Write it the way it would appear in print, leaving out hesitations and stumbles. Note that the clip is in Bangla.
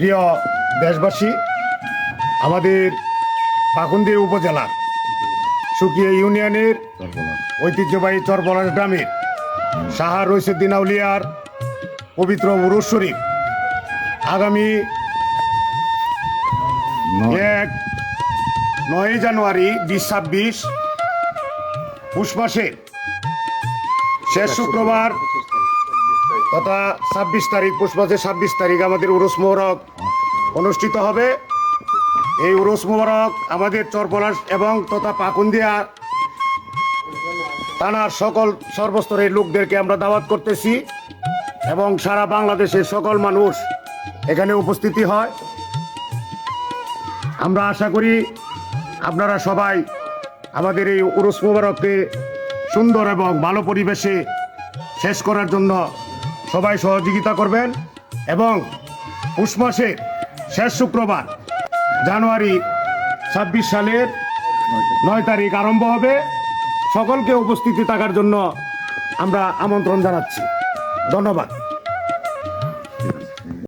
প্রিয় দেশবাসী, আমাদের পাকুন্দি উপজেলার সুকিয়া ইউনিয়নের ঐতিহ্যবাহী চরপলাশ গ্রামের শাহ রইসুদ্দিন আউলিয়ার পবিত্র উরুস শরীফ আগামী 9 জানুয়ারি 2026 পুষ মাসের শেষ শুক্রবার তথা 26 তারিখ, পুষ মাসের 26 তারিখ আমাদের উরুস মোবারক অনুষ্ঠিত হবে। এই উরুস মোবারক আমাদের চরপলাশ এবং তথা পাকুন্দিয়া থানার সকল সর্বস্তরের লোকদেরকে আমরা দাওয়াত করতেছি এবং সারা বাংলাদেশের সকল মানুষ এখানে উপস্থিতি হয়। আমরা আশা করি আপনারা সবাই আমাদের এই উরুস মোবারককে সুন্দর এবং ভালো পরিবেশে শেষ করার জন্য সবাই সহযোগিতা করবেন এবং পুষ মাসের শেষ শুক্রবার জানুয়ারি 26 সালের 9 তারিখ আরম্ভ হবে। সকলকে উপস্থিতি থাকার জন্য আমরা আমন্ত্রণ জানাচ্ছি। ধন্যবাদ।